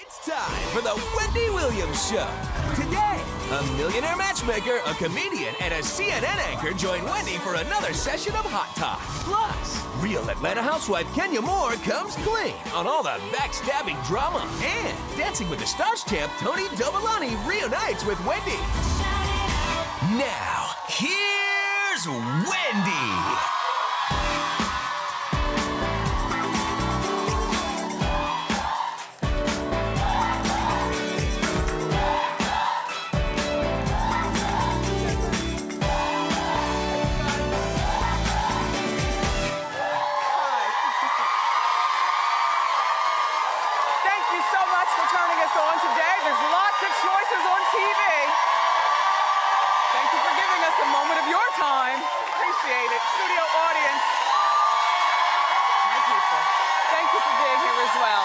It's time for the Wendy Williams Show. Today, a millionaire matchmaker, a comedian, and a CNN anchor join Wendy for another session of Hot Talk. Plus, real Atlanta housewife Kenya Moore comes clean on all the backstabbing drama. And Dancing with the Stars champ Tony Dovolani reunites with Wendy. Now, here's Wendy. Studio audience. My people. Thank you for being here as well.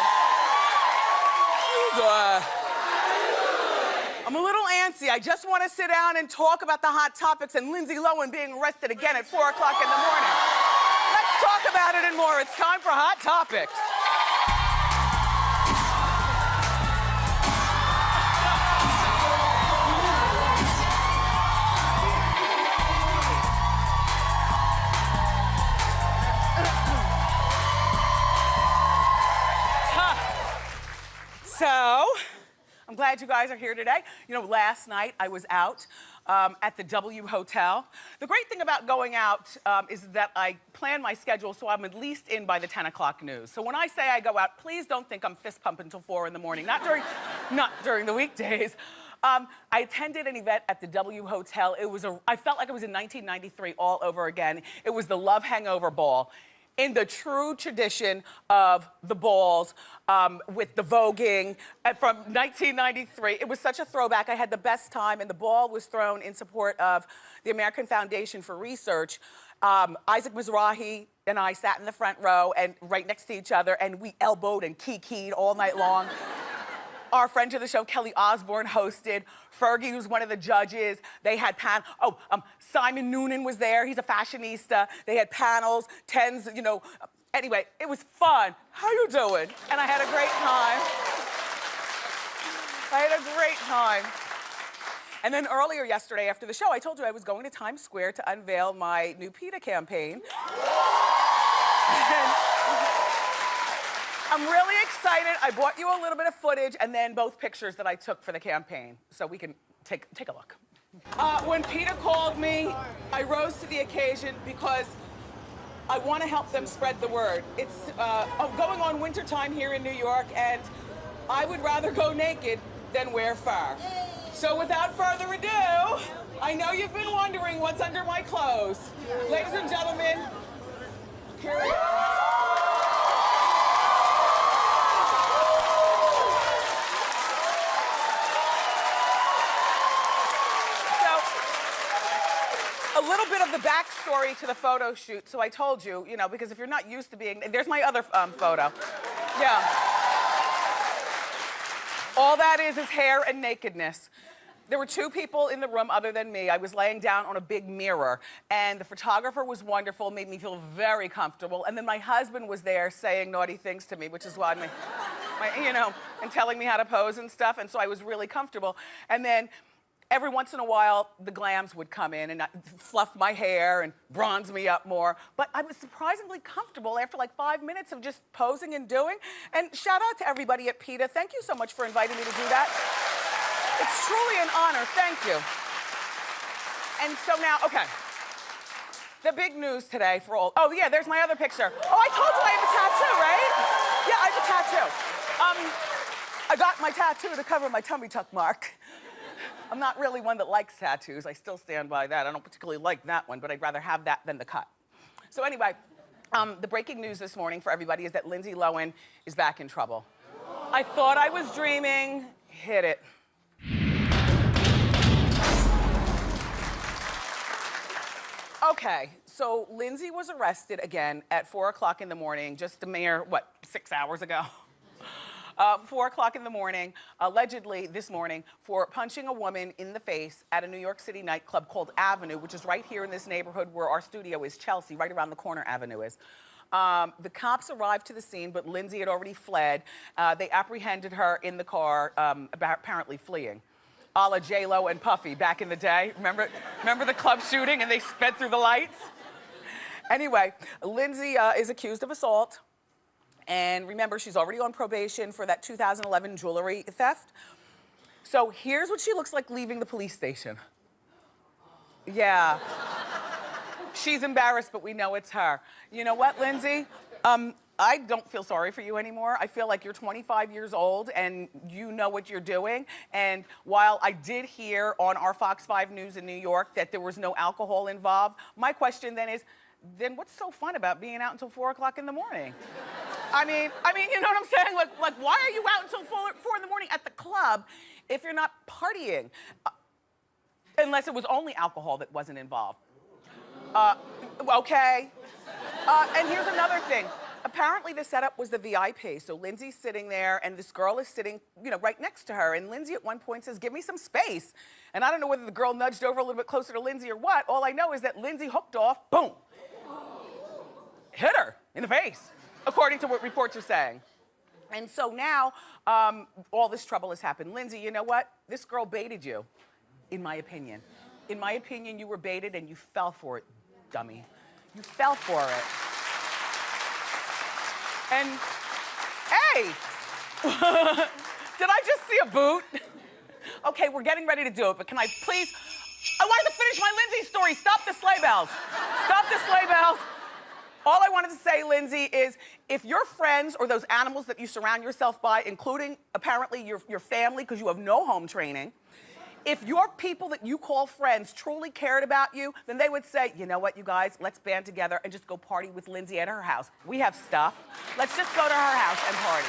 I'm a little antsy. I just want to sit down and talk about the hot topics and Lindsay Lohan being arrested again at 4 o'clock in the morning. Let's talk about it and more. It's time for Hot Topics. So, I'm glad you guys are here today. You know, last night I was out at the W Hotel. The great thing about going out is that I plan my schedule so I'm at least in by the 10 o'clock news. So when I say I go out, please don't think I'm fist pumping until 4 in the morning. Not during the weekdays. I attended an event at the W Hotel. I felt like it was in 1993 all over again. It was the Love Hangover Ball. In the true tradition of the balls, with the voguing from 1993. It was such a throwback. I had the best time, and the ball was thrown in support of the American Foundation for Research. Isaac Mizrahi and I sat in the front row and right next to each other, and we elbowed and kikied all night long. Our friend to the show, Kelly Osbourne, hosted. Fergie was one of the judges. They had Simon Noonan was there. He's a fashionista. They had panels, tens, you know. Anyway, it was fun. How you doing? And I had a great time. And then earlier yesterday after the show, I told you I was going to Times Square to unveil my new PETA campaign. I'm really excited. I brought you a little bit of footage and then both pictures that I took for the campaign, so we can take a look. When PETA called me, I rose to the occasion because I want to help them spread the word. It's going on wintertime here in New York, and I would rather go naked than wear fur. So without further ado, I know you've been wondering what's under my clothes. Ladies and gentlemen, here we go. A little bit of the backstory to the photo shoot. So I told you, you know, because if you're not used to being, there's my other photo. Yeah. All that is hair and nakedness. There were 2 people in the room other than me. I was laying down on a big mirror, and the photographer was wonderful, made me feel very comfortable. And then my husband was there saying naughty things to me, which is why and telling me how to pose and stuff. And so I was really comfortable. And then every once in a while, the glams would come in and fluff my hair and bronze me up more. But I was surprisingly comfortable after like 5 minutes of just posing and doing. And shout out to everybody at PETA. Thank you so much for inviting me to do that. It's truly an honor. Thank you. And so now, okay. The big news today for all. Oh, yeah, there's my other picture. Oh, I told you I have a tattoo, right? Yeah, I have a tattoo. I got my tattoo to cover my tummy tuck mark. I'm not really one that likes tattoos. I still stand by that. I don't particularly like that one, but I'd rather have that than the cut. So anyway, the breaking news this morning for everybody is that Lindsay Lohan is back in trouble. I thought I was dreaming. Hit it. Okay, so Lindsay was arrested again at 4 o'clock in the morning, just a mere, 6 hours ago? 4 o'clock in the morning, allegedly this morning, for punching a woman in the face at a New York City nightclub called Avenue, which is right here in this neighborhood where our studio is, Chelsea, right around the corner Avenue is. The cops arrived to the scene, but Lindsay had already fled. They apprehended her in the car, apparently fleeing. A la J-Lo and Puffy back in the day. Remember the club shooting and they sped through the lights? Anyway, Lindsay is accused of assault. And remember, she's already on probation for that 2011 jewelry theft. So here's what she looks like leaving the police station. Yeah. She's embarrassed, but we know it's her. You know what, Lindsay? I don't feel sorry for you anymore. I feel like you're 25 years old and you know what you're doing. And while I did hear on our Fox 5 News in New York that there was no alcohol involved, my question then is, then what's so fun about being out until 4 o'clock in the morning? I mean, you know what I'm saying? Like, why are you out until 4 in the morning at the club if you're not partying? Unless it was only alcohol that wasn't involved. Okay. And here's another thing. Apparently the setup was the VIP. So Lindsay's sitting there and this girl is sitting, right next to her. And Lindsay at one point says, give me some space. And I don't know whether the girl nudged over a little bit closer to Lindsay or what. All I know is that Lindsay hooked off, boom. Hit her in the face, according to what reports are saying. And so now, all this trouble has happened. Lindsay, you know what? This girl baited you, in my opinion. In my opinion, you were baited and you fell for it, dummy. You fell for it. And, hey, did I just see a boot? Okay, we're getting ready to do it, but can I please, I wanted to finish my Lindsay story. Stop the sleigh bells. Stop the sleigh bells. All I wanted to say, Lindsay, is if your friends or those animals that you surround yourself by, including apparently your family, because you have no home training, if your people that you call friends truly cared about you, then they would say, you know what, you guys, let's band together and just go party with Lindsay at her house. We have stuff. Let's just go to her house and party.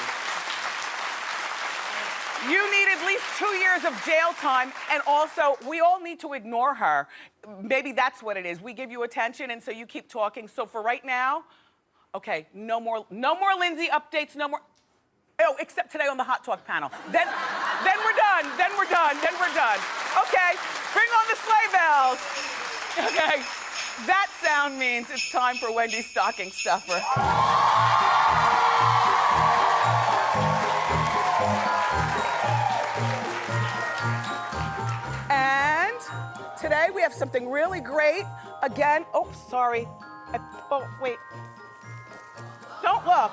You need at least 2 years of jail time, and also, we all need to ignore her. Maybe that's what it is. We give you attention, and so you keep talking. So for right now, okay, no more Lindsay updates, no more. Oh, except today on the Hot Talk panel. Then we're done. Then we're done. Then we're done. Okay, bring on the sleigh bells. Okay, that sound means it's time for Wendy's stocking stuffer. And today we have something really great. Again, oh, sorry. Oh, wait. Don't look.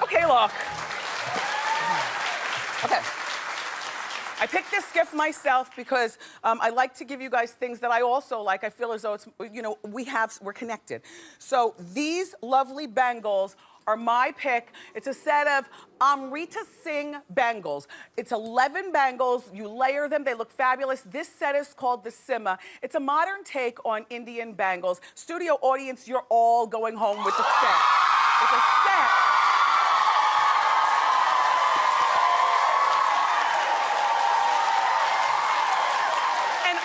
Okay, look. Okay. I picked this gift myself because I like to give you guys things that I also like. I feel as though it's, we're connected. So these lovely bangles are my pick. It's a set of Amrita Singh bangles. It's 11 bangles. You layer them. They look fabulous. This set is called the Simma. It's a modern take on Indian bangles. Studio audience, you're all going home with the set. It's a set.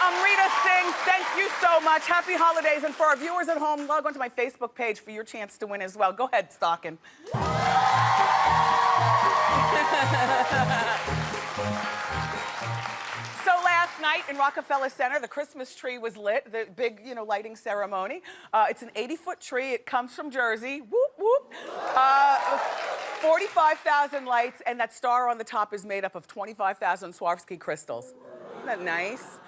Amrita Singh, thank you so much. Happy holidays. And for our viewers at home, log on to my Facebook page for your chance to win as well. Go ahead, Stockin. So last night in Rockefeller Center, the Christmas tree was lit, the big, lighting ceremony. It's an 80-foot tree. It comes from Jersey. Whoop, whoop. 45,000 lights, and that star on the top is made up of 25,000 Swarovski crystals. Isn't that nice?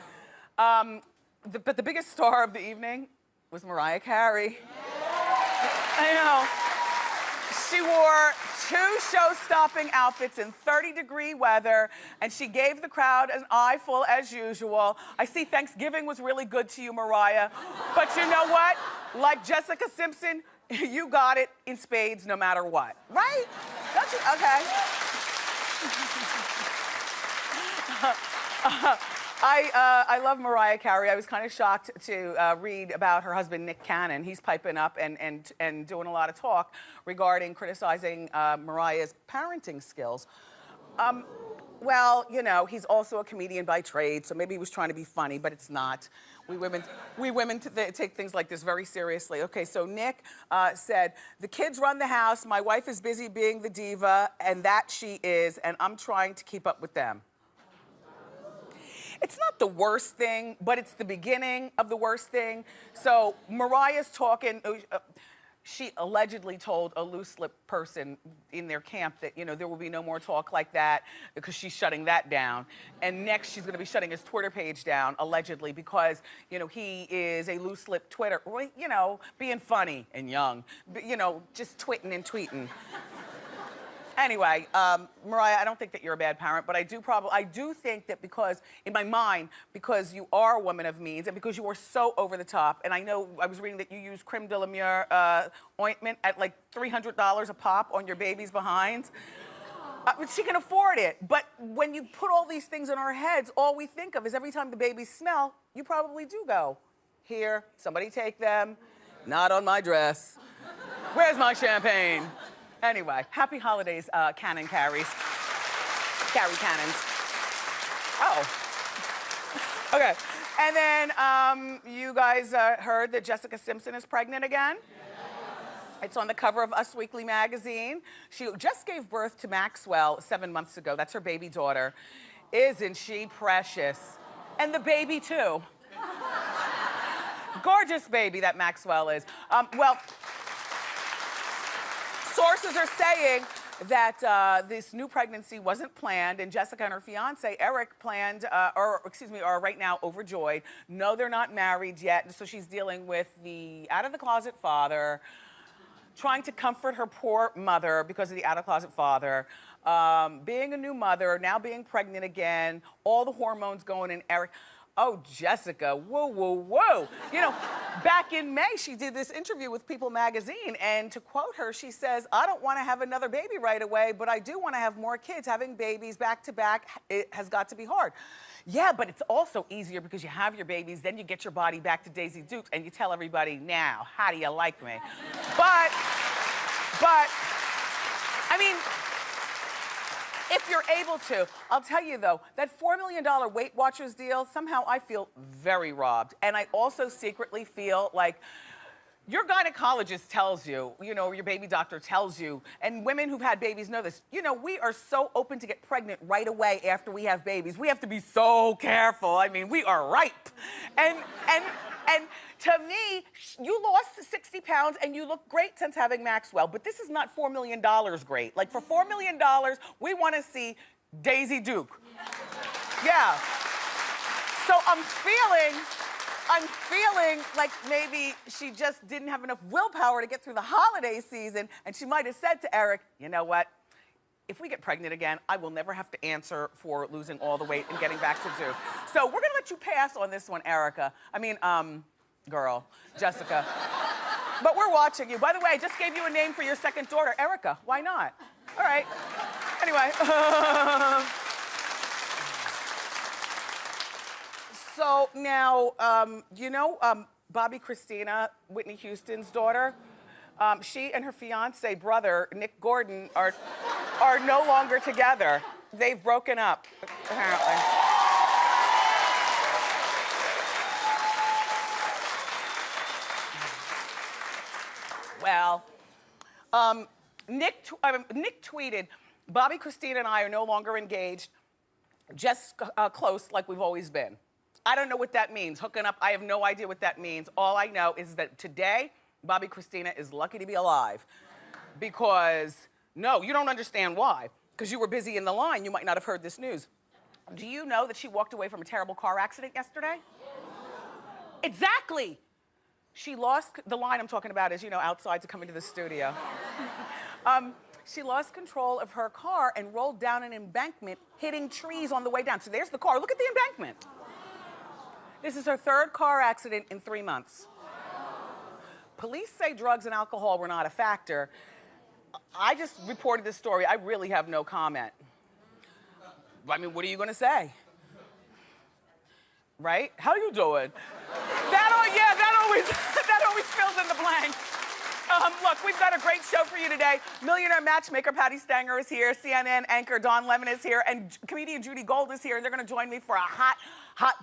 But the biggest star of the evening was Mariah Carey. I know. She wore 2 show-stopping outfits in 30-degree weather, and she gave the crowd an eyeful as usual. I see Thanksgiving was really good to you, Mariah. But you know what? Like Jessica Simpson, you got it in spades no matter what. Right? Don't you? Okay. I love Mariah Carey. I was kind of shocked to read about her husband, Nick Cannon. He's piping up and doing a lot of talk regarding criticizing Mariah's parenting skills. Well, he's also a comedian by trade, so maybe he was trying to be funny, but it's not. We women take things like this very seriously. Okay, so Nick said, the kids run the house, my wife is busy being the diva, and that she is, and I'm trying to keep up with them. it's not the worst thing, but it's the beginning of the worst thing. So Mariah's talking, she allegedly told a loose-lipped person in their camp that, you know, there will be no more talk like that because she's shutting that down. And next she's gonna be shutting his Twitter page down, allegedly, because, you know, he is a loose-lipped Twitter, you know, being funny and young, you know, just twitting and tweeting. Anyway, Mariah, I don't think that you're a bad parent, but I do think that because, in my mind, because you are a woman of means and because you are so over the top, and I know I was reading that you use creme de la mure ointment at like $300 a pop on your baby's behinds. She can afford it, but when you put all these things in our heads, all we think of is every time the babies smell, you probably do go, here, somebody take them, not on my dress. Where's my champagne? Anyway, happy holidays, Cannon Carries. Carey Cannons. Oh. Okay. And then you guys heard that Jessica Simpson is pregnant again? It's on the cover of Us Weekly magazine. She just gave birth to Maxwell 7 months ago. That's her baby daughter. Isn't she precious? And the baby, too. Gorgeous baby that Maxwell is. Well, sources are saying that this new pregnancy wasn't planned, and Jessica and her fiance Eric are right now overjoyed. No, they're not married yet, so she's dealing with the out-of-the-closet father, trying to comfort her poor mother because of the out-of-closet father, being a new mother, now being pregnant again, all the hormones going in Eric. Oh, Jessica, whoa, whoa, whoa. You know, back in May, she did this interview with People magazine, and to quote her, she says, I don't want to have another baby right away, but I do want to have more kids. Having babies back to back, it has got to be hard. Yeah, but it's also easier because you have your babies, then you get your body back to Daisy Dukes, and you tell everybody, now, how do you like me? But, I mean, if you're able to, I'll tell you though, that $4 million Weight Watchers deal, somehow I feel very robbed. And I also secretly feel like your gynecologist tells you, you know, your baby doctor tells you, and women who've had babies know this, you know, we are so open to get pregnant right away after we have babies. We have to be so careful. I mean, we are ripe. And to me, you lost 60 pounds and you look great since having Maxwell, but this is not $4 million great. Like for $4 million, we want to see Daisy Duke. Yeah. So I'm feeling like maybe she just didn't have enough willpower to get through the holiday season, and she might have said to Eric, you know what? If we get pregnant again, I will never have to answer for losing all the weight and getting back to Duke. So we're gonna let you pass on this one, Erica. Girl, Jessica. But we're watching you. By the way, I just gave you a name for your second daughter, Erica. Why not? All right. Anyway. So now, you know Bobby Christina, Whitney Houston's daughter? She and her fiance brother, Nick Gordon, are no longer together. They've broken up, apparently. Well, Nick tweeted, Bobby, Christina, and I are no longer engaged, just close like we've always been. I don't know what that means. Hooking up, I have no idea what that means. All I know is that today, Bobby Christina is lucky to be alive. Because, no, you don't understand why. Because you were busy in the line, you might not have heard this news. Do you know that she walked away from a terrible car accident yesterday? Exactly. She lost, the line I'm talking about is, you know, outside to come into the studio. She lost control of her car and rolled down an embankment, hitting trees on the way down. So there's the car, look at the embankment. This is her third car accident in 3 months. Police say drugs and alcohol were not a factor. I just reported this story. I really have no comment. I mean, what are you gonna say? Right? How you doing? That always fills in the blank. Look, we've got a great show for you today. Millionaire matchmaker Patty Stanger is here. CNN anchor Don Lemon is here. And comedian Judy Gold is here. And they're going to join me for a hot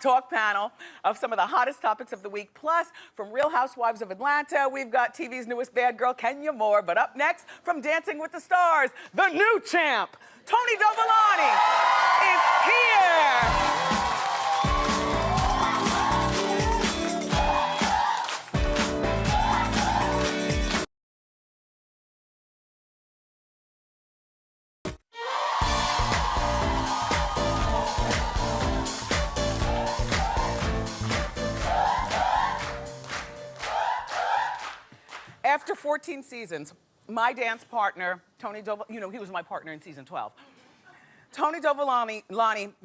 talk panel of some of the hottest topics of the week. Plus, from Real Housewives of Atlanta, we've got TV's newest bad girl, Kenya Moore. But up next, from Dancing with the Stars, the new champ, Tony Dovolani, is here. After 14 seasons, my dance partner, Tony Dovolani, you know, he was my partner in season 12. Tony Dovolani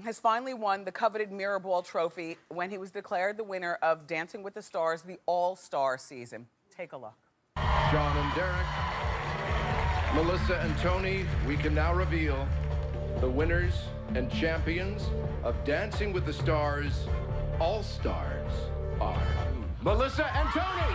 has finally won the coveted Mirror Ball trophy when he was declared the winner of Dancing with the Stars, the All-Star season. Take a look. Sean and Derek, Melissa and Tony, we can now reveal the winners and champions of Dancing with the Stars All-Stars are Melissa and Tony.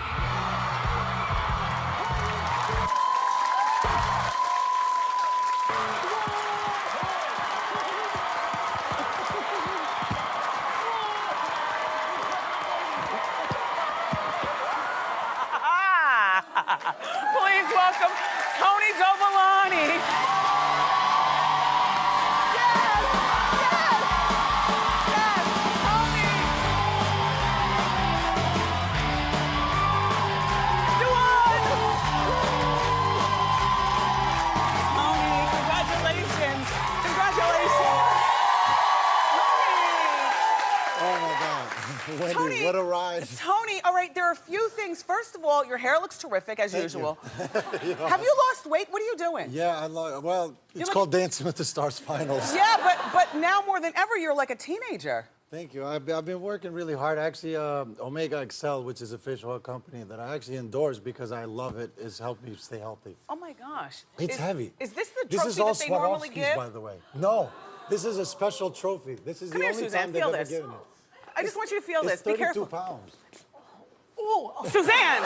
Please welcome Tony Dovolani. Yes, yes, yes, Tony. You won. Tony, congratulations. Congratulations. Oh my God. Wendy, Tony, what a ride. Tony, all right, there are a few things. First of all, your hair looks terrific, as usual. Have you lost weight? What are you doing? Yeah, well, it's called Dancing with the Stars Finals. Yeah, but now more than ever, you're like a teenager. Thank you. I've been working really hard. Actually, Omega Excel, which is a fish oil company that I actually endorse because I love it, has helped me stay healthy. Oh my gosh. It's heavy. Is this the This trophy is all that they normally Swarovskis, give? by the way. No, this is a special trophy. This is Come the here, only Suzanne, time they've feel ever this. given it. I just want you to feel It's this. Be 32 careful. pounds. Ooh, Suzanne.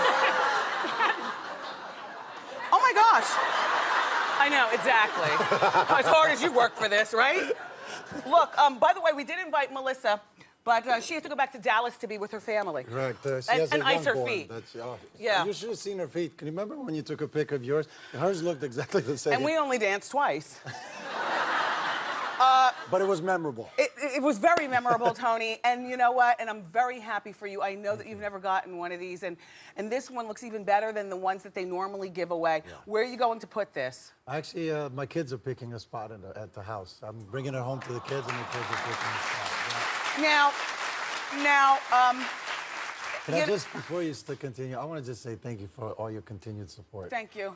Oh my gosh. I know, exactly. As hard as you work for this, right? Look, by the way, we did invite Melissa, but she had to go back to Dallas to be with her family. Correct. She has And a ice her young feet. born. Yeah. You should have seen her feet. Can you remember when you took a pic of yours? Hers looked exactly the same. And we only danced twice. But it was memorable. It was very memorable, Tony, and you know what? And I'm very happy for you. I know that you've never gotten one of these, and this one looks even better than the ones that they normally give away. Yeah. Where are you going to put this? Actually, my kids are picking a spot at the house. I'm bringing it home to the kids, and the kids are picking a spot. Yeah. Now, Can I just, before you continue, I want to just say thank you for all your continued support. Thank you.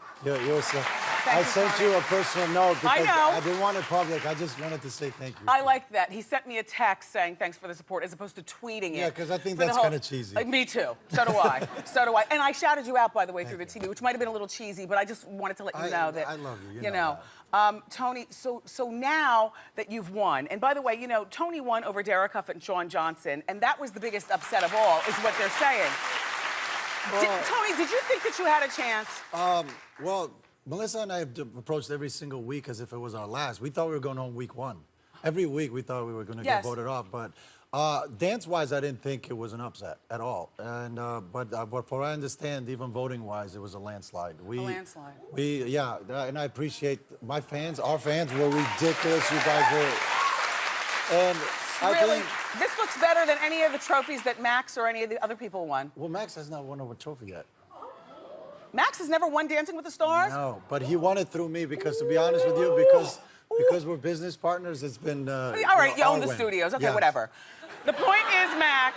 I sent you a personal note because I know. I didn't want it public. I just wanted to say thank you. I like that. He sent me a text saying thanks for the support as opposed to tweeting it. Yeah, because I think that's kind of cheesy. Me too. So do I. So do I. And I shouted you out, by the way, through the TV, which might have been a little cheesy, but I just wanted to let you know that. I love you. You know. Tony, so now that you've won, and by the way, you know, Tony won over Derek Huff and Shawn Johnson, and that was the biggest upset of all, is what they're saying. Tony, did you think that you had a chance? Well, Melissa and I have approached every single week as if it was our last. We thought we were going home week one. Every week we thought we were going to get voted off, but dance-wise, I didn't think it was an upset at all. And but for I understand, even voting-wise, it was a landslide. A landslide. And I appreciate my fans. Our fans were ridiculous. You guys were, and Really? This looks better than any of the trophies that Max or any of the other people won. Well, Max has not won a trophy yet. Max has never won Dancing with the Stars? No, but he won it through me because, to be honest with you, because we're business partners, it's been. All right, you own the studios. Okay, whatever. The point is, Max.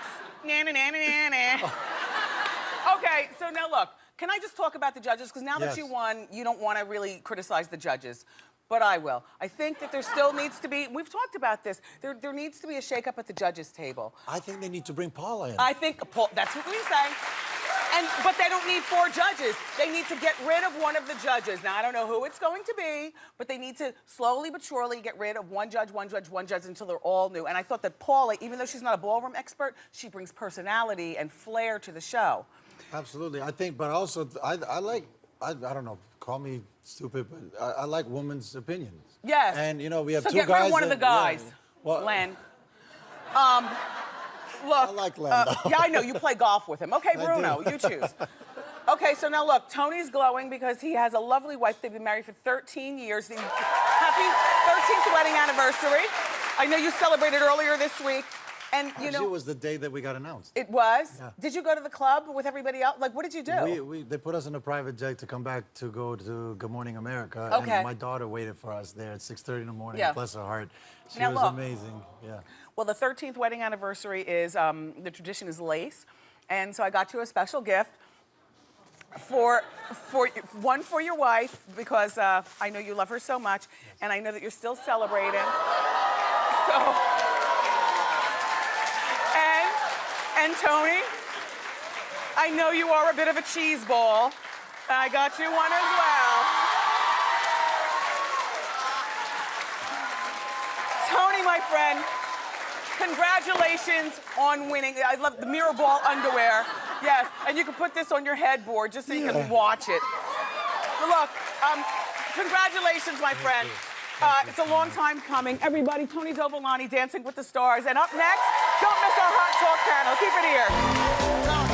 Okay, so now look. Can I just talk about the judges? Because now that you won, you don't want to really criticize the judges. But I will. I think that there still needs to be, we've talked about this, there needs to be a shakeup at the judges' table. I think they need to bring Paula in. I think, that's what we say. But they don't need 4 judges. They need to get rid of one of the judges. Now, I don't know who it's going to be, but they need to slowly but surely get rid of one judge until they're all new. And I thought that Paula, even though she's not a ballroom expert, she brings personality and flair to the show. Absolutely. I think, but also, I don't know, call me stupid, but I like women's opinions. Yes. And, you know, we have so two get guys. Rid of one of the guys, well, Len. Look. I like Len, yeah, I know. You play golf with him. Okay, Bruno, you choose. Okay, so now look, Tony's glowing because he has a lovely wife. They've been married for 13 years. Happy 13th wedding anniversary. I know you celebrated earlier this week. And you know, it was the day that we got announced. It was? Yeah. Did you go to the club with everybody else? Like, what did you do? They put us in a private jet to come back to go to Good Morning America. Okay. And my daughter waited for us there at 6:30 in the morning. Yeah. Bless her heart. She Now, was look. amazing. Yeah. Well, the 13th wedding anniversary is, the tradition is lace. And so I got you a special gift. one for your wife, because I know you love her so much, and I know that you're still celebrating. So, and Tony, I know you are a bit of a cheese ball. I got you one as well. Tony, my friend, congratulations on winning. I love the mirror ball underwear. Yes, and you can put this on your headboard just so you can watch it. Look, congratulations, my friend. It's a long time coming. Everybody, Tony Dovolani, Dancing with the Stars. And up next, don't miss our Hot Talk panel. Keep it here.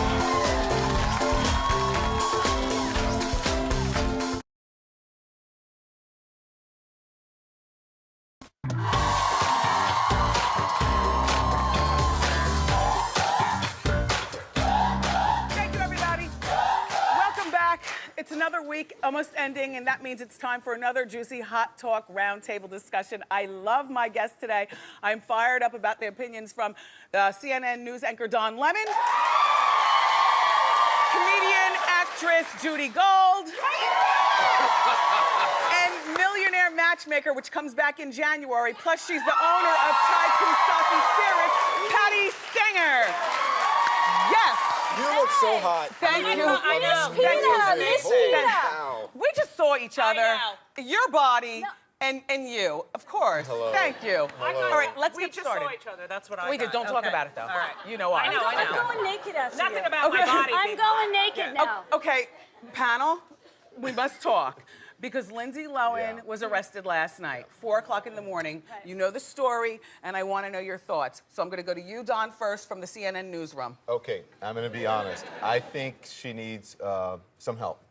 It's another week, almost ending, and that means it's time for another juicy Hot Talk roundtable discussion. I love my guest today. I'm fired up about the opinions from CNN news anchor Don Lemon, comedian, actress Judy Gold, and millionaire matchmaker, which comes back in January. Plus, she's the owner of Thai Kusaki Spirits, Patty Stenger. Yes. You look so hot. Thank you. I know. Miss Peter. We just saw each other. I know. Your body and you, of course. Hello. Thank you. Hello. All right, let's We get just started. saw each other. That's what I We did. Don't talk Okay. about it, though. All right. You know why. I know. I'm going naked after Nothing you. about Okay. my body. I'm big going mouth. naked Yeah. now. Okay, panel, we must talk. Because Lindsay Lohan Yeah. was arrested last night, 4 o'clock in the morning. You know the story, and I want to know your thoughts. So I'm going to go to you, Don, first from the CNN newsroom. Okay, I'm going to be honest. I think she needs some help.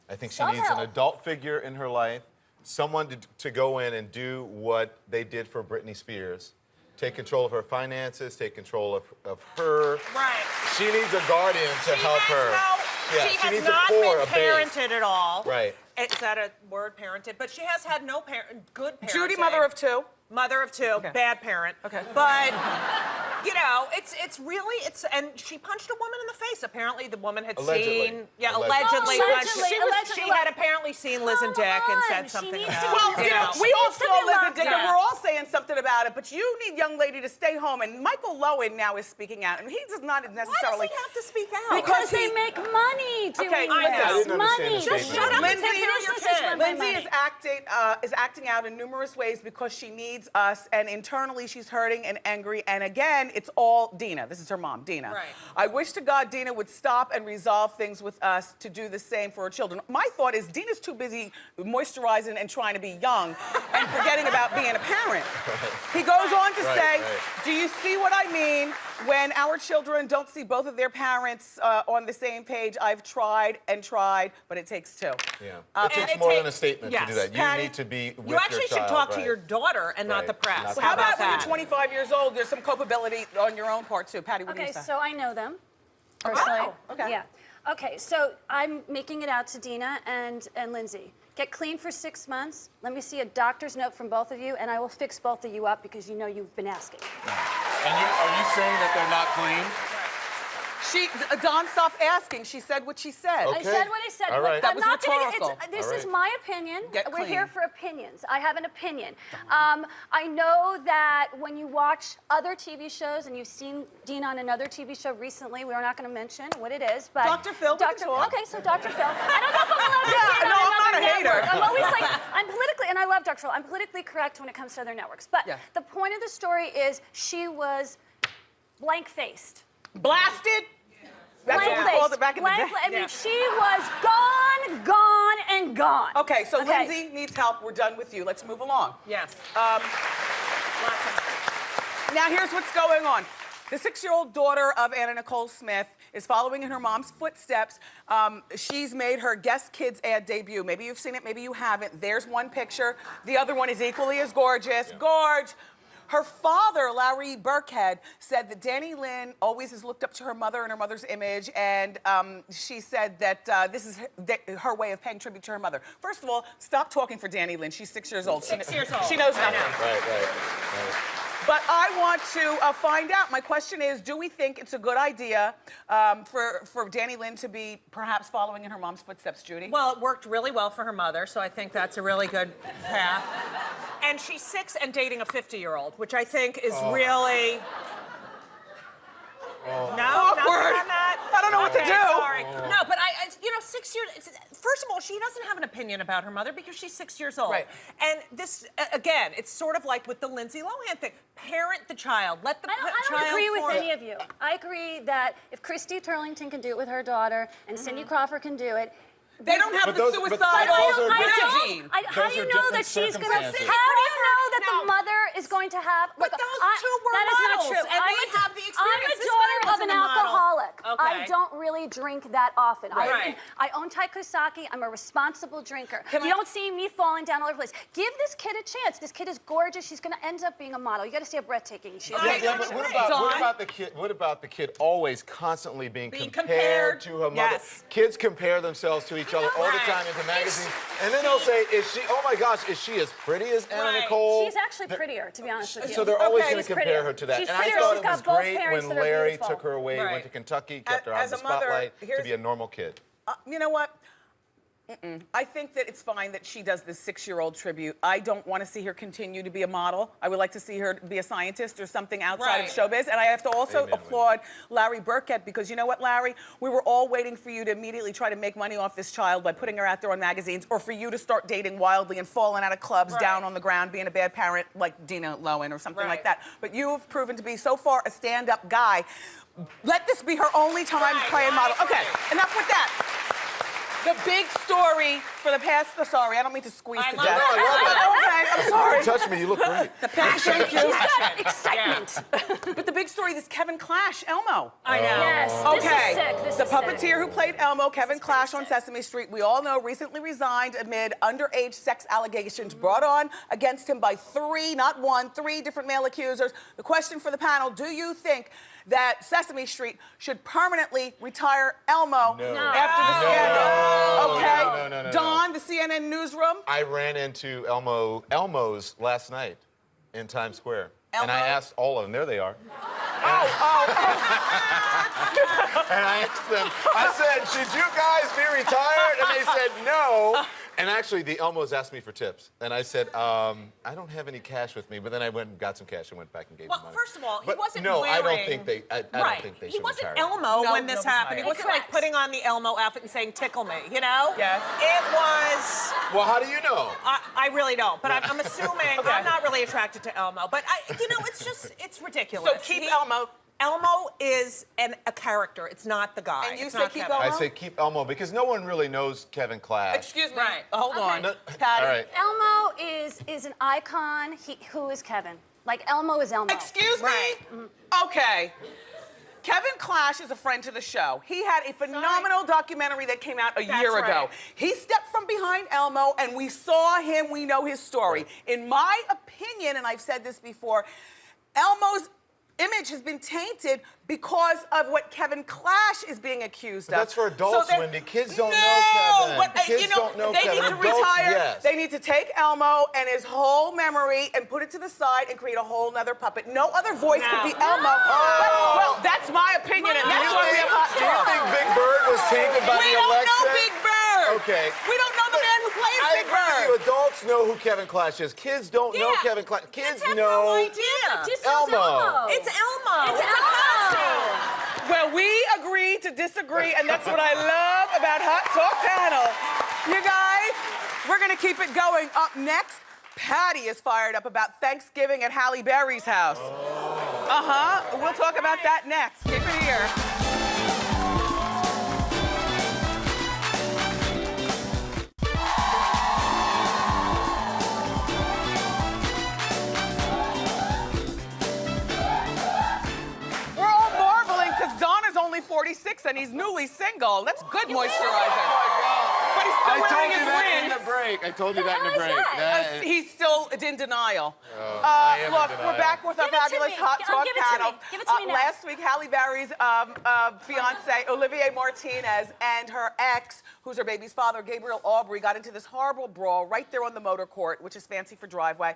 I think she Some needs help. an adult figure in her life, someone to go in and do what they did for Britney Spears. Take control of her finances, take control of her. Right. She needs a guardian to help her. Yeah, she she has needs a not core, been a base. parented at all. Right. Is that a word, parented? But she has had no good parenting. Judy, mother of two. Mother of two, Okay. bad parent. Okay. But, you know, it's really, and she punched a woman in the face. Apparently the woman had Allegedly. seen, yeah, Allegedly. allegedly. Oh, but allegedly. she had apparently seen Liz and Come Dick and on, said she something needs to about be- Well, you know, She we all needs to saw be Liz and locked Dick, and down. we're all saying something about it, but you need young lady to stay home. And Michael Lowen now is speaking out, and he does not Why does necessarily. he have to speak out? Because he- they make money doing Okay, this. I know. I didn't understand Money. the Just statement. shut up and Lindsay, take you know your businesses kid. run by Lindsay money. is acting out in numerous ways because she needs us, and internally she's hurting and angry. And again, it's all Dina. This is her mom, Dina. Right. I wish to God Dina would stop and resolve things with us to do the same for her children. My thought is Dina's too busy moisturizing and trying to be young and forgetting about being a parent. He goes on to say, right. do you see what I mean? When our children don't see both of their parents on the same page, I've tried and tried, but it takes two. Yeah. And It takes it more than a takes- statement to do yes. that. You Patty, need to be with You your actually should child, talk to right. your daughter and not Right. the press. Not- How about when you're that? 25 years old? There's some culpability on your own part too. Patty, what do Okay, you say? so I know them personally. Oh, okay. Yeah. Okay, so I'm making it out to Dina and Lindsay. Get clean for 6 months. Let me see a doctor's note from both of you, and I will fix both of you up because you know you've been asking. And are you saying that they're not clean? Dawn, stop asking. She said what she said. Okay. I said what I said. All Look, right. That I'm was not gonna rhetorical. this All is right. my opinion. Get We're clean. here for opinions. I have an opinion. I know that when you watch other TV shows, and you've seen Dina on another TV show recently, we're not going to mention what it is, but Dr. Phil, we can talk. Okay, so Dr. Phil. I don't know if I'm allowed to Yeah, say it no, on I'm not another a hater. network. I'm always like, I'm politically, and I love Dr. Phil. I'm politically correct when it comes to other networks. But Yeah. the point of the story is she was blank-faced. Blasted? That's what we Blank-faced. called it back in the day. I mean, Yeah. she was gone, and gone. Okay, so Okay. Lindsay needs help. We're done with you. Let's move along. Yes. Lots of- Now, here's what's going on. The 6-year-old daughter of Anna Nicole Smith is following in her mom's footsteps. She's made her Guest Kids ad debut. Maybe you've seen it, maybe you haven't. There's one picture. The other one is equally as gorgeous. Gorge. Her father, Larry Burkhead, said that Danny Lynn always has looked up to her mother and her mother's image, and she said that this is her way of paying tribute to her mother. First of all, stop talking for Danny Lynn. She's 6 years old. 6 years old. She knows I nothing. know. Right. But I want to find out. My question is, do we think it's a good idea for Danny Lynn to be perhaps following in her mom's footsteps, Judy? Well, it worked really well for her mother, so I think that's a really good path. And she's 6 and dating a 50-year-old, which I think is really... No, Awkward. nothing on that. I don't know what to do. Sorry. No, but you know, 6 years. First of all, she doesn't have an opinion about her mother because she's 6 years old. Right. And this, again, it's sort of like with the Lindsay Lohan thing. Parent the child. Let the child. I don't agree with form. any of you. I agree that if Christy Turlington can do it with her daughter and Cindy Crawford can do it. They don't have But the those- suicidal but those are energy. How do you know that she's going to? How do you circumstances. know that No. the mother is going to have? But those two were that is not models, true. and they have the I'm experience. a This daughter guy of wasn't an a model. alcoholic. I Okay. don't really drink that often. Right. I own Taikosaki. I'm a responsible drinker. Can You I- don't see me falling down all over the place. Give this kid a chance. This kid is gorgeous. She's going to end up being a model. You got to see how breathtaking she is. Yeah, but what about the kid? What about the kid always constantly being compared to her mother? Yes. Kids compare themselves to each other all the time in the magazines, and then they'll say, "Is she? Oh my gosh, is she as pretty as Anna Right. Nicole?" She's actually prettier, to be honest with you. So they're always Okay, going she's to compare prettier. her to that. She's And I prettier. thought She's it got was both great parents when that are Larry beautiful. took her away, Right. went to Kentucky, kept her out of As the a mother, spotlight to here's- be a normal kid. You know what? I think that it's fine that she does this 6-year-old tribute. I don't want to see her continue to be a model. I would like to see her be a scientist or something outside of Right. showbiz. And I have to also Amen, applaud Larry Burkett, because you know what, Larry? We were all waiting for you to immediately try to make money off this child by putting her out there on magazines, or for you to start dating wildly and falling out of clubs, Right. down on the ground, being a bad parent like Dina Lohan or something like Right. that. But you have proven to be so far a stand-up guy. Let this be her only time Right, playing I model. agree. Okay, enough with that. The big story for the past, sorry, I don't mean to squeeze I to love death. it. Okay, I'm sorry. Touch me, you look great. Thank you. She's got excitement. But the big story is Kevin Clash, Elmo. I know. Yes, this Okay, is sick. This the is sick. puppeteer who played Elmo, Kevin Clash on Sesame Street, we all know recently resigned amid underage sex allegations brought on against him by 3, not 1, 3 different male accusers. The question for the panel, do you think that Sesame Street should permanently retire Elmo after the scandal? Okay, no. Don, the CNN newsroom. I ran into Elmo's last night in Times Square. And I Elmo? asked all of them, there they are. Oh. And I asked them, I said, should you guys be retired? And they said, no. And actually, the Elmos asked me for tips. And I said, I don't have any cash with me. But then I went and got some cash and went back and gave them Well, money. first of all, he But wasn't no, I wearing... don't think they, I Right. don't think they He should wasn't retire. Elmo No, when this no, happened. He right. wasn't like Correct. putting on the Elmo outfit and saying, tickle me, you know? Yes. It was... Well, how do you know? I really don't, but I'm assuming I'm not really attracted to Elmo. But it's ridiculous. So keep Elmo. Elmo is a character. It's not the guy. And you It's say not keep Kevin. Elmo? I say keep Elmo because no one really knows Kevin Clash. Excuse me. Right. Hold on. No, Patty. all right. Elmo is an icon. Who is Kevin? Like Elmo is Elmo. Excuse me? Right. Okay. Kevin Clash is a friend to the show. He had a phenomenal documentary that came out a That's year ago. right. He stepped from behind Elmo, and we saw him. We know his story. In my opinion, and I've said this before, Elmo's image has been tainted because of what Kevin Clash is being accused of. But that's for adults, then- Wendy. Kids don't no, know Kevin. But, Kids don't know they Kevin. need to Adults, retire. yes. They need to take Elmo and his whole memory and put it to the side and create a whole nother puppet. No other voice could be Elmo. But, well, that's my opinion, and that's why we have hot Do you talk. think Big Bird was tainted by We the don't election? know Big Bird. Okay. We don't know the man who plays I Big agree with Bird. you. Adults know who Kevin Clash is. Kids don't know Yeah. Kevin Clash. Kids have know. no idea. Just knows Elmo. It's Elmo. It's a Elmo. costume. Well, we agree to disagree, and that's what I love about Hot Talk Panel. You guys, we're gonna keep it going. Up next, Patty is fired up about Thanksgiving at Halle Berry's house. We'll talk about that next. Keep it here. We're all marveling because Donna's only 46 and he's newly single. That's good moisturizer. But he's still I told wearing you his that ring. in the break. I told you that in the break. He's still in denial. I am in Look, denial. we're back with our Give it to fabulous me. Hot Talk Give it to panel. me. Give it to me now. Last week, Halle Berry's fiance, Olivier Martinez, and her ex, who's her baby's father, Gabriel Aubry, got into this horrible brawl right there on the motor court, which is fancy for driveway.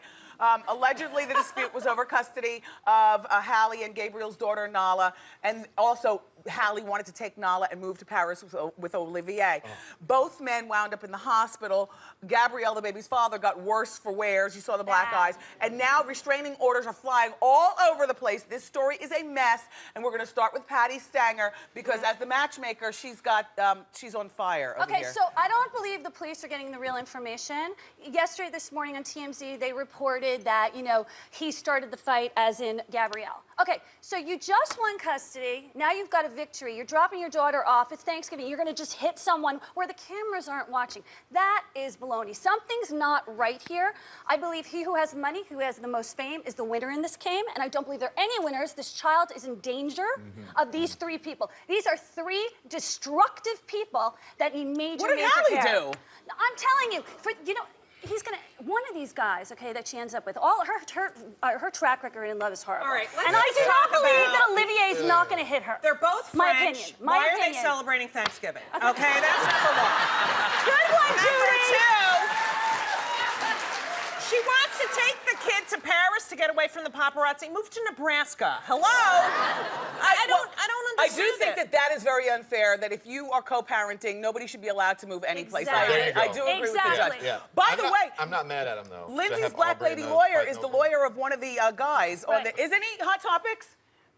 Allegedly, the dispute was over custody of Halle and Gabriel's daughter, Nala, and also Halle wanted to take Nala and move to Paris with Olivier. Both men wound up in the hospital. Gabriel, the baby's father, got worse for wears. You saw the black eyes. And now restraining orders are flying all over the place. This story is a mess, and we're going to start with Patty Stanger because as the matchmaker, she's on fire over here. So I don't believe the police are getting the real information. Yesterday, this morning on TMZ, they reported that, you know, he started the fight as in Gabrielle. Okay, so you just won custody. Now you've got a victory. You're dropping your daughter off. It's Thanksgiving. You're going to just hit someone where the cameras aren't watching. That is baloney. Something's not right here. I believe he who has money, who has the most fame, is the winner in this game, and I don't believe there are any winners. This child is in danger of these three people. These are three destructive people that need major, What did major Halle care. do? I'm telling you, he's gonna, one of these guys, okay, that she ends up with, all her track record in love is horrible. All right, let's and I do talk not believe about- that Olivier's not gonna hit her. They're both My French. opinion. Why are they celebrating Thanksgiving? Okay, that's number one. Good one, Number Judy. two, she wants to take the kid to Paris to get away from the paparazzi. Move to Nebraska. Hello? I don't I understand do think it. that is very unfair, that if you are co-parenting, nobody should be allowed to move any place. Exactly. There you go. I do agree with the judge. Exactly. Yeah. By the way, I'm not mad at him though. to Lindsay's have black Aubrey lady and the lawyer fighting is the over. lawyer of one of the guys on the. Isn't he Hot Topics?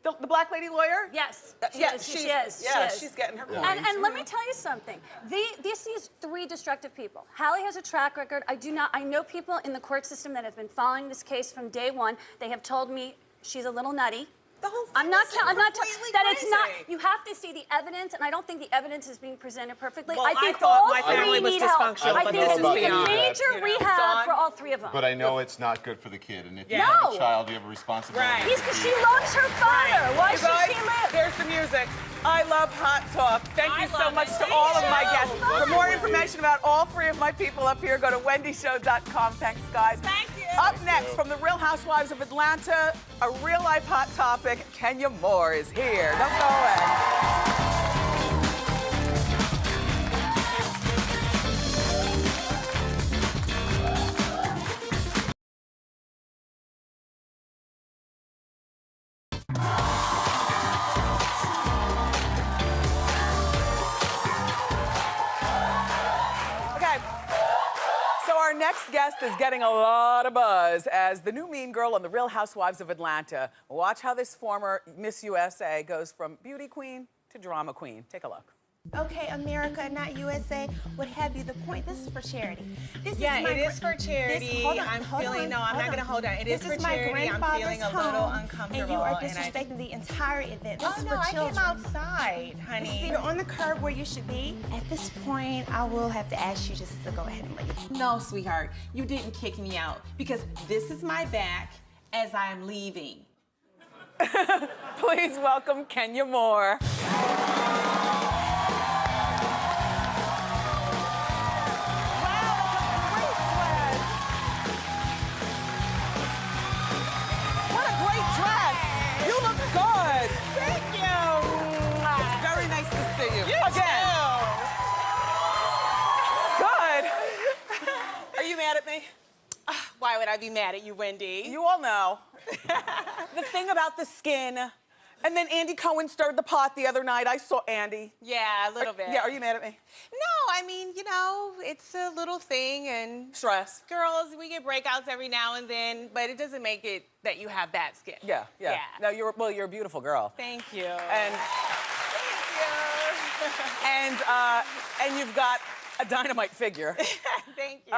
The black lady lawyer? Yes, Yeah, she is. Yeah, she is. she's getting her coins. And let me tell you something. This is three destructive people. Halle has a track record. I know people in the court system that have been following this case from day one. They have told me she's a little nutty. The whole thing I'm not is that completely it's not. crazy. You have to see the evidence, and I don't think the evidence is being presented perfectly. Well, I think I thought all my three family was need help. dysfunctional, I but think this this is needs a beyond major that, you know. rehab Dawn? for all three of them. But I know it's not good for the kid, and if you No. have a child, you have a responsibility. Right. She loves her father. Why You should guys, she live? there's the music. I love Hot Talk. Thank you I so love much it. to all of my Thank guests. you. For more information about all three of my people up here, go to wendyshow.com. Thanks, guys. Thank you. Up next, from the Real Housewives of Atlanta, a real-life hot topic, Kenya Moore is here. Don't go away. Okay. So our next guest is getting a lot of buzz as the new mean girl on The Real Housewives of Atlanta. Watch how this former Miss USA goes from beauty queen to drama queen. Take a look. Okay, America, not USA, what have you. The point, this is for charity. This Yeah, is my it is for charity. hold on, I'm hold feeling, on, no, I'm hold not on. going to hold on. It is This for my charity. I'm grandfather's feeling a little home, uncomfortable. And you are I- disrespecting the entire event. This Oh, is no, for I children. came outside, honey. You're on the curb where you should be. At this point, I will have to ask you just to go ahead and leave. No, sweetheart, you didn't kick me out because this is my back as I'm leaving. Please welcome Kenya Moore. What a great dress. You look good. Thank you. It's very nice to see you. You Again. Good. Are you mad at me? Why would I be mad at you, Wendy? You all know. The thing about the skin. And then Andy Cohen stirred the pot the other night. I saw Andy. Yeah, a little bit. Yeah, are you mad at me? No, I mean, you know, it's a little thing, and Stress. girls, we get breakouts every now and then, but it doesn't make it that you have bad skin. Yeah. No, you're a beautiful girl. Thank you. And Thank you. and you've got a dynamite figure. Thank you.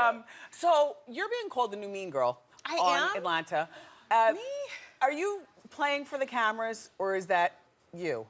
So you're being called the new mean girl I on am? Atlanta. Me? Are you playing for the cameras or is that you?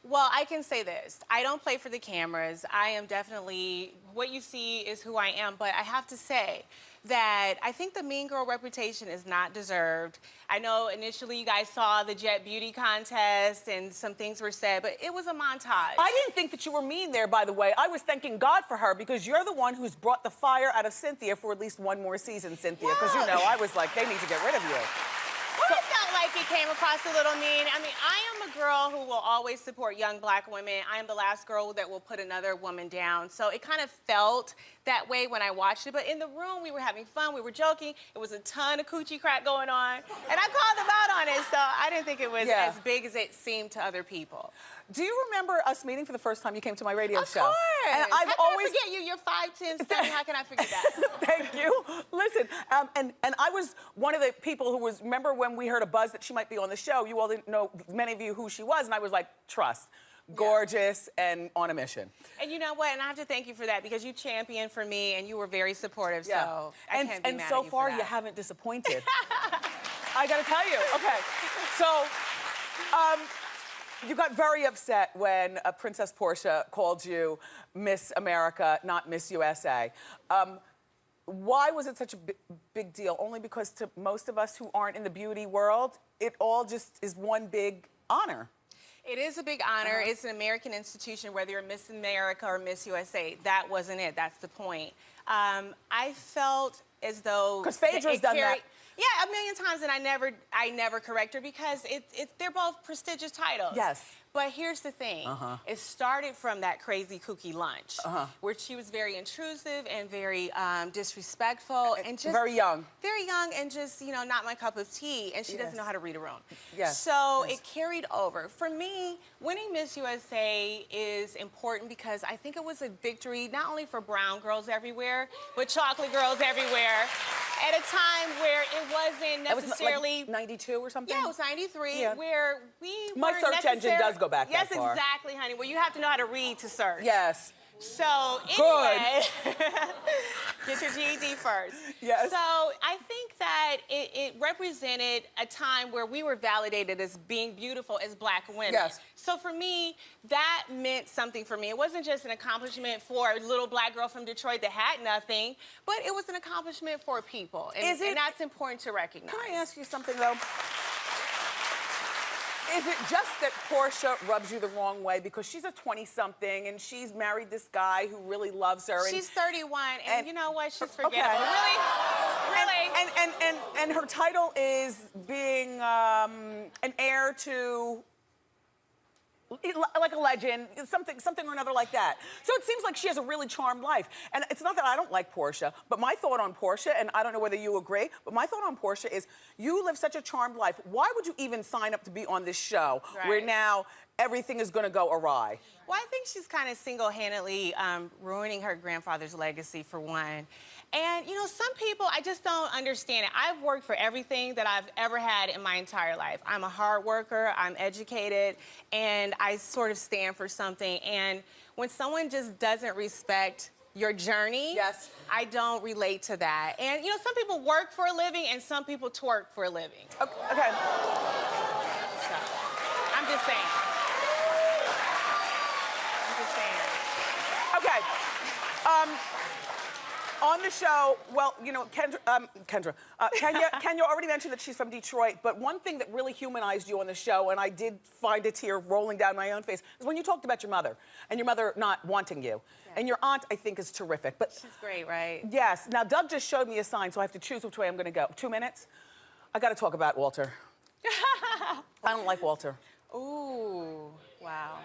Well, I can say this. I don't play for the cameras. I am definitely, what you see is who I am, but I have to say that I think the mean girl reputation is not deserved. I know initially you guys saw the Jet Beauty contest and some things were said, but it was a montage. I didn't think that you were mean there, by the way. I was thanking God for her because you're the one who's brought the fire out of Cynthia for at least one more season, Cynthia, because you know, I was like, they need to get rid of you. Well, I felt like it came across a little mean. I mean, I am a girl who will always support young black women. I am the last girl that will put another woman down. So it kind of felt that way when I watched it. But in the room, we were having fun. We were joking. It was a ton of coochie crack going on. And I called them out on it. So I didn't think it was as big as it seemed to other people. Do you remember us meeting for the first time you came to my radio show? Of course. And I've always forget you. You're 5'10", 7. How can I forget that? Thank you. Listen, and I was one of the people who was, remember when we heard a buzz that she might be on the show, you all didn't know, many of you, who she was, and I was like, trust. Gorgeous and on a mission. And you know what? And I have to thank you for that because you championed for me and you were very supportive. So I can't be mad at so you far for that. you haven't disappointed. I gotta tell you. Okay. So you got very upset when Princess Portia called you Miss America, not Miss USA. Why was it such a big deal? Only because to most of us who aren't in the beauty world, it all just is one big honor. It is a big honor. It's an American institution, whether you're Miss America or Miss USA. That wasn't it. That's the point. I felt as though... Because Phaedra's done that. Yeah, a million times, and I never correct her because they're both prestigious titles. Yes. But here's the thing. It started from that crazy kooky lunch, where she was very intrusive and very disrespectful and just very young and just, you know, not my cup of tea. And she doesn't know how to read a room. Yes. So it carried over. For me, winning Miss USA is important because I think it was a victory not only for brown girls everywhere, but chocolate girls everywhere. At a time where it wasn't necessarily... It was like 92 or something? Yeah, it was 93, where we My weren't search engine does go back Yes, that far. exactly, honey. Well, you have to know how to read to search. Yes. So, anyway, get your GED first. Yes. So, I think that it represented a time where we were validated as being beautiful as black women. Yes. So, for me, that meant something for me. It wasn't just an accomplishment for a little black girl from Detroit that had nothing, but it was an accomplishment for people. And, and that's important to recognize. Can I ask you something, though? Is it just that Portia rubs you the wrong way because she's a 20-something and she's married this guy who really loves her? She's 31, and you know what? She's forgettable. Okay. Really? And her title is being an heir to, like a legend, something or another like that. So it seems like she has a really charmed life. And it's not that I don't like Portia, but my thought on Portia, and I don't know whether you agree, but my thought on Portia is you live such a charmed life. Why would you even sign up to be on this show where now everything is gonna go awry? Well, I think she's kind of single-handedly ruining her grandfather's legacy, for one. And, you know, some people, I just don't understand it. I've worked for everything that I've ever had in my entire life. I'm a hard worker, I'm educated, and I sort of stand for something. And when someone just doesn't respect your journey, I don't relate to that. And, you know, some people work for a living and some people twerk for a living. Okay. So, I'm just saying. Okay. On the show, well, you know, Kenya already mentioned that she's from Detroit, but one thing that really humanized you on the show, and I did find a tear rolling down my own face, is when you talked about your mother, and your mother not wanting you. And your aunt, I think, is terrific. But she's great, right? Yes. Now, Doug just showed me a sign, so I have to choose which way I'm gonna go. 2 minutes? I gotta talk about Walter. I don't like Walter. Ooh, wow.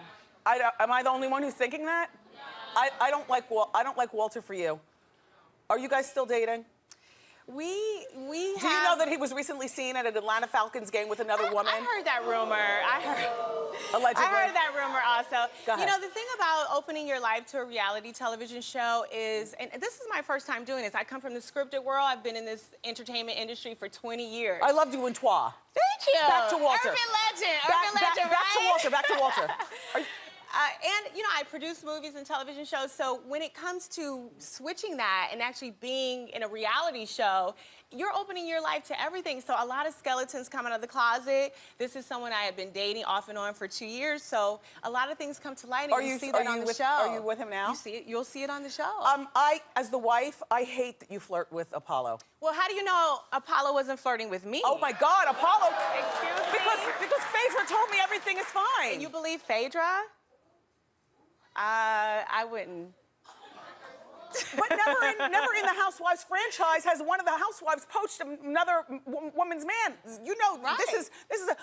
Am I the only one who's thinking that? I don't like Walter for you. Are you guys still dating? We Do you know that he was recently seen at an Atlanta Falcons game with another woman? I heard that rumor. Allegedly. I heard that rumor also. Go ahead. You know, the thing about opening your life to a reality television show is, and this is my first time doing this. I come from the scripted world. I've been in this entertainment industry for 20 years. I loved you in Twa. Thank you. Back to Walter. Urban legend, right? Back to Walter. And, you know, I produce movies and television shows, so when it comes to switching that and actually being in a reality show, you're opening your life to everything. So a lot of skeletons come out of the closet. This is someone I have been dating off and on for 2 years, so a lot of things come to light, and you see that on the show. Are you with him now? You see it, you'll see it on the show. As the wife, I hate that you flirt with Apollo. Well, how do you know Apollo wasn't flirting with me? Oh my God, Apollo! Excuse me? Because Phaedra told me everything is fine. And you believe Phaedra? I wouldn't. But never in the Housewives franchise has one of the housewives poached another woman's man. You know, right. this is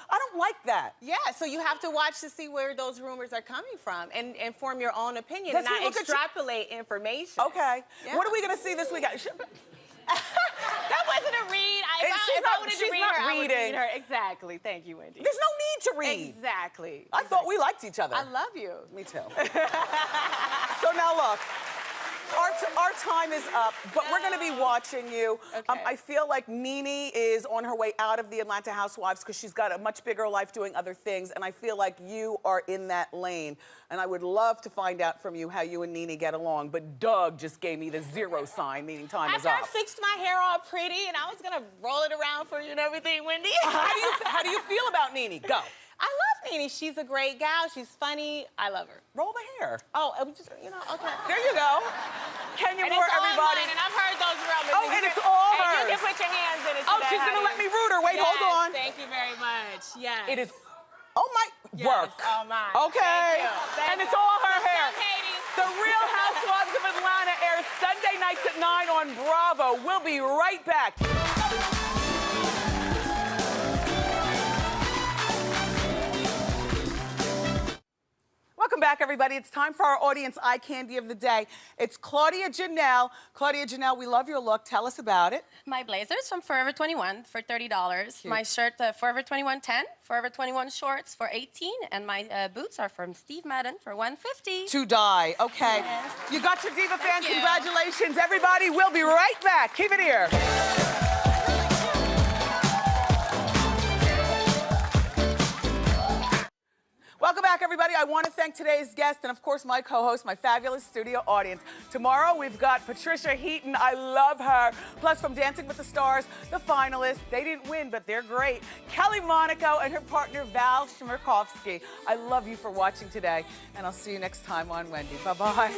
I don't like that. Yeah, so you have to watch to see where those rumors are coming from and form your own opinion and not extrapolate information. Okay. Yeah. What are we gonna see this week? That wasn't a read. If I wanted to read her, I would read her. Exactly. Thank you, Wendy. There's no need to read. Exactly. I thought we liked each other. I love you. Me too. So now look. Our time is up, but we're going to be watching you. Okay. I feel like Nene is on her way out of the Atlanta Housewives because she's got a much bigger life doing other things, and I feel like you are in that lane. And I would love to find out from you how you and Nene get along, but Doug just gave me the 0 sign, meaning time is After up. I fixed my hair all pretty, and I was going to roll it around for you and everything, Wendy. How do you feel about Nene? Go. I love Nene. She's a great gal. She's funny. I love her. Roll the hair. Oh, it was just, you know, okay. There you go. Kenya And Moore, it's all everybody. mine, and I've heard those rumors. Oh, and it's all and hers. you can put your hands in it. Oh, today, she's going to honey. let me root her. Wait, Yes, hold on. Thank you very much. Yes. It is, oh my, Yes, work. all mine. Okay. Thank you. Thank And it's you. all her What's hair. up, Katie? The Real Housewives of Atlanta airs Sunday nights at 9 on Bravo. We'll be right back. Welcome back, everybody. It's time for our audience eye candy of the day. It's Claudia Janelle. Claudia Janelle, we love your look. Tell us about it. My blazer's from Forever 21 for $30. My shirt, Forever 21 10, Forever 21 shorts for $18, and my boots are from Steve Madden for $150. To die. Okay. Yes. You got your Diva fans. you. Congratulations, everybody. We'll be right back. Keep it here. Welcome back, everybody. I want to thank today's guest and, of course, my co-host, my fabulous studio audience. Tomorrow, we've got Patricia Heaton. I love her. Plus, from Dancing with the Stars, the finalists. They didn't win, but they're great. Kelly Monaco and her partner, Val Shmerkovsky. I love you for watching today, and I'll see you next time on Wendy. Bye-bye.